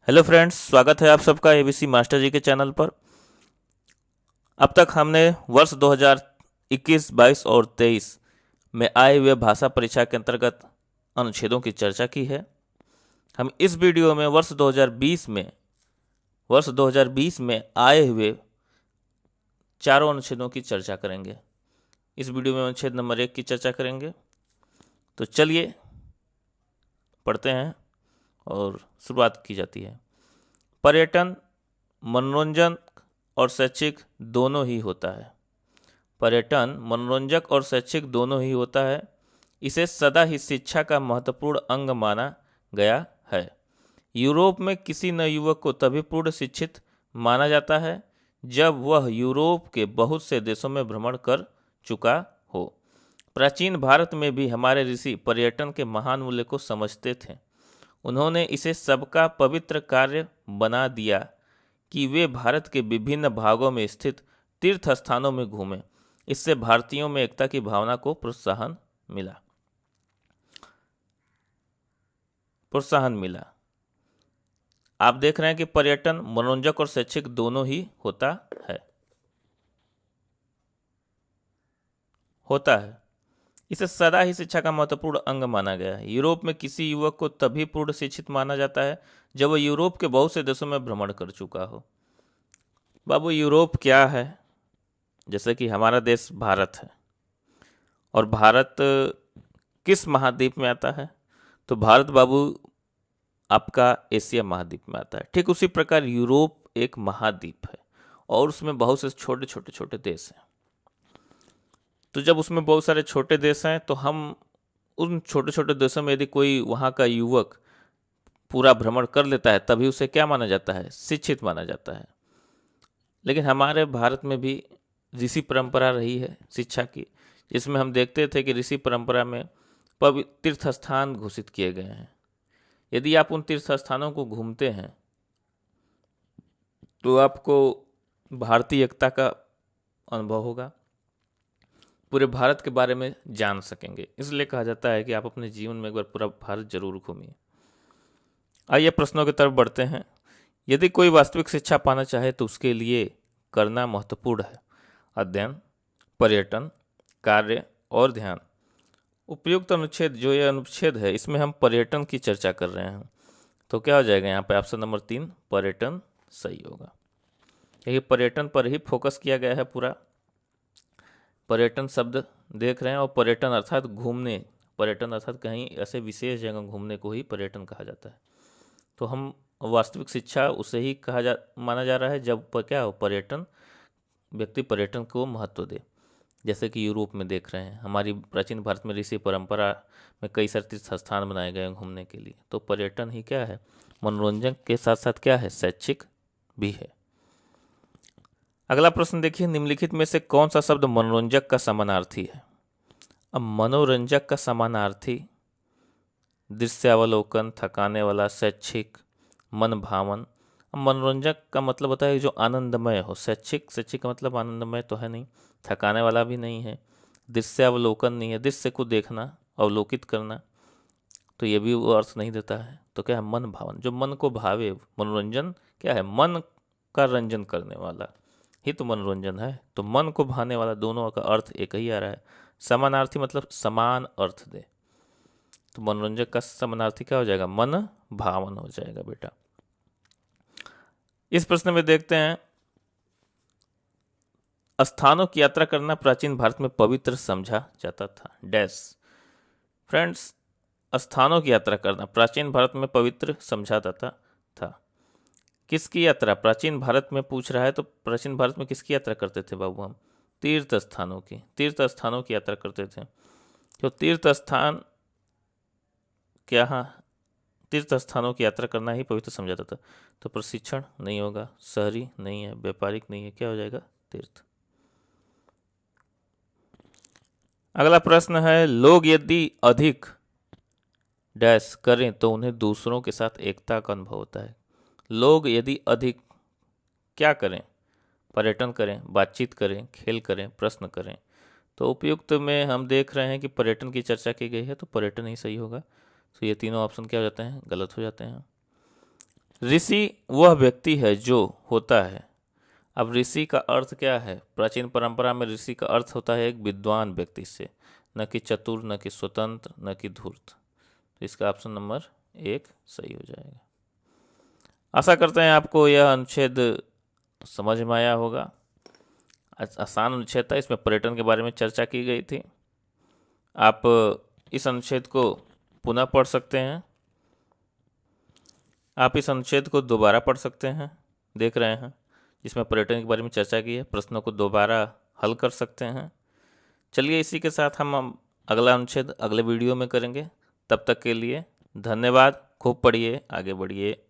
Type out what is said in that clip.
Hello friends, स्वागत है आप सबका एबीसी मास्टर जी के चैनल पर। अब तक हमने वर्ष 2021, 22 और 23 में आए हुए भाषा परीक्षा के अंतर्गत अनुच्छेदों की चर्चा की है। हम इस वीडियो में वर्ष 2020 में आए हुए चारों अनुच्छेदों की चर्चा करेंगे। इस वीडियो में अनुच्छेद नंबर 1 की चर्चा करेंगे। तो चलिए पढ़ते हैं और शुरुआत की जाती है। पर्यटन मनोरंजन और शैक्षिक दोनों ही होता है। पर्यटन मनोरंजक और शैक्षिक दोनों ही होता है। इसे सदा ही शिक्षा का महत्वपूर्ण अंग माना गया है। यूरोप में किसी नवयुवक को तभी पूर्ण शिक्षित माना जाता है जब वह यूरोप के बहुत से देशों में भ्रमण कर चुका हो। प्राचीन भारत में भी हमारे ऋषि पर्यटन के महान मूल्य को समझते थे। उन्होंने इसे सबका पवित्र कार्य बना दिया कि वे भारत के विभिन्न भागों में स्थित तीर्थ स्थानों में घूमें। इससे भारतीयों में एकता की भावना को प्रोत्साहन मिला। आप देख रहे हैं कि पर्यटन मनोरंजक और शैक्षिक दोनों ही होता है। इसे सदा ही शिक्षा का महत्वपूर्ण अंग माना गया है। यूरोप में किसी युवक को तभी पूर्ण शिक्षित माना जाता है जब वह यूरोप के बहुत से देशों में भ्रमण कर चुका हो। बाबू, यूरोप क्या है? जैसे कि हमारा देश भारत है, और भारत किस महाद्वीप में आता है? तो भारत बाबू आपका एशिया महाद्वीप में आता है। ठीक उसी प्रकार यूरोप एक महाद्वीप है और उसमें बहुत से छोटे देश हैं। तो जब उसमें बहुत सारे छोटे देश हैं तो हम उन छोटे देशों में यदि कोई वहाँ का युवक पूरा भ्रमण कर लेता है तभी उसे क्या माना जाता है? शिक्षित माना जाता है। लेकिन हमारे भारत में भी ऋषि परंपरा रही है शिक्षा की, जिसमें हम देखते थे कि ऋषि परंपरा में पवित्र तीर्थ स्थान घोषित किए गए हैं। यदि आप उन तीर्थ स्थानों को घूमते हैं तो आपको भारतीय एकता का अनुभव होगा, पूरे भारत के बारे में जान सकेंगे। इसलिए कहा जाता है कि आप अपने जीवन में एक बार पूरा भारत जरूर घूमिए। आइए प्रश्नों की तरफ बढ़ते हैं। यदि कोई वास्तविक शिक्षा पाना चाहे तो उसके लिए करना महत्वपूर्ण है अध्ययन, पर्यटन, कार्य और ध्यान। उपयुक्त अनुच्छेद, जो ये अनुच्छेद है, इसमें हम पर्यटन की चर्चा कर रहे हैं। तो क्या हो जाएगा यहाँ पे? ऑप्शन नंबर 3 पर्यटन सही होगा। यही पर्यटन पर ही फोकस किया गया है पूरा। पर्यटन शब्द देख रहे हैं, और पर्यटन अर्थात घूमने, पर्यटन अर्थात कहीं ऐसे विशेष जगह घूमने को ही पर्यटन कहा जाता है। तो हम वास्तविक शिक्षा उसे ही माना जा रहा है जब क्या हो, पर्यटन, व्यक्ति पर्यटन को महत्व दे। जैसे कि यूरोप में देख रहे हैं, हमारी प्राचीन भारत में ऋषि परंपरा में कई सारे तीर्थ स्थान बनाए गए हैं घूमने के लिए। तो पर्यटन ही क्या है? मनोरंजन के साथ साथ क्या है? शैक्षिक भी है। अगला प्रश्न देखिए, निम्नलिखित में से कौन सा शब्द मनोरंजक का समानार्थी है? अब मनोरंजक का समानार्थी दृश्यावलोकन, थकाने वाला, शैक्षिक, मन भावन। अब मनोरंजक का मतलब होता है जो आनंदमय हो। शैक्षिक का मतलब आनंदमय तो है नहीं, थकाने वाला भी नहीं है, दृश्यावलोकन नहीं है, दृश्य को देखना, अवलोकित करना, तो ये भी वो अर्थ नहीं देता है। तो क्या है? मन भावन, जो मन को भावे। मनोरंजन क्या है? मन का रंजन करने वाला ही तो मनोरंजन है। तो मन को भाने वाला, दोनों का अर्थ एक ही आ रहा है। समानार्थी मतलब समान अर्थ दे। तो मनोरंजक का समानार्थी क्या हो जाएगा? मन भावन हो जाएगा बेटा। इस प्रश्न में देखते हैं, स्थानों की यात्रा करना प्राचीन भारत में पवित्र समझा जाता था। डैश। फ्रेंड्स, स्थानों की यात्रा करना प्राचीन भारत में पवित्र समझा जाता था। किसकी यात्रा? प्राचीन भारत में पूछ रहा है, तो प्राचीन भारत में किसकी यात्रा करते थे बाबू? हम तीर्थ स्थानों की यात्रा करते थे। तो तीर्थ स्थान क्या? हाँ, तीर्थ स्थानों की यात्रा करना ही पवित्र समझा जाता था। तो प्रशिक्षण नहीं होगा, शहरी नहीं है, व्यापारिक नहीं है, क्या हो जाएगा? तीर्थ। अगला प्रश्न है, लोग यदि अधिक डैश करें तो उन्हें दूसरों के साथ एकता का अनुभव होता है। लोग यदि अधिक क्या करें? पर्यटन करें, बातचीत करें, खेल करें, प्रश्न करें। तो उपयुक्त में हम देख रहे हैं कि पर्यटन की चर्चा की गई है, तो पर्यटन ही सही होगा। तो ये तीनों ऑप्शन क्या हो जाते हैं? गलत हो जाते हैं। ऋषि वह व्यक्ति है जो होता है। अब ऋषि का अर्थ क्या है? प्राचीन परंपरा में ऋषि का अर्थ होता है एक विद्वान व्यक्ति से, न कि चतुर, न कि स्वतंत्र, न कि धूर्त। तो इसका ऑप्शन नंबर 1 सही हो जाएगा। आशा करते हैं आपको यह अनुच्छेद समझ में आया होगा। आसान अनुच्छेद था, इसमें पर्यटन के बारे में चर्चा की गई थी। आप इस अनुच्छेद को पुनः पढ़ सकते हैं, आप इस अनुच्छेद को दोबारा पढ़ सकते हैं, देख रहे हैं जिसमें पर्यटन के बारे में चर्चा की है, प्रश्नों को दोबारा हल कर सकते हैं। चलिए इसी के साथ हम अगला अनुच्छेद अगले वीडियो में करेंगे। तब तक के लिए धन्यवाद। खूब पढ़िए, आगे बढ़िए।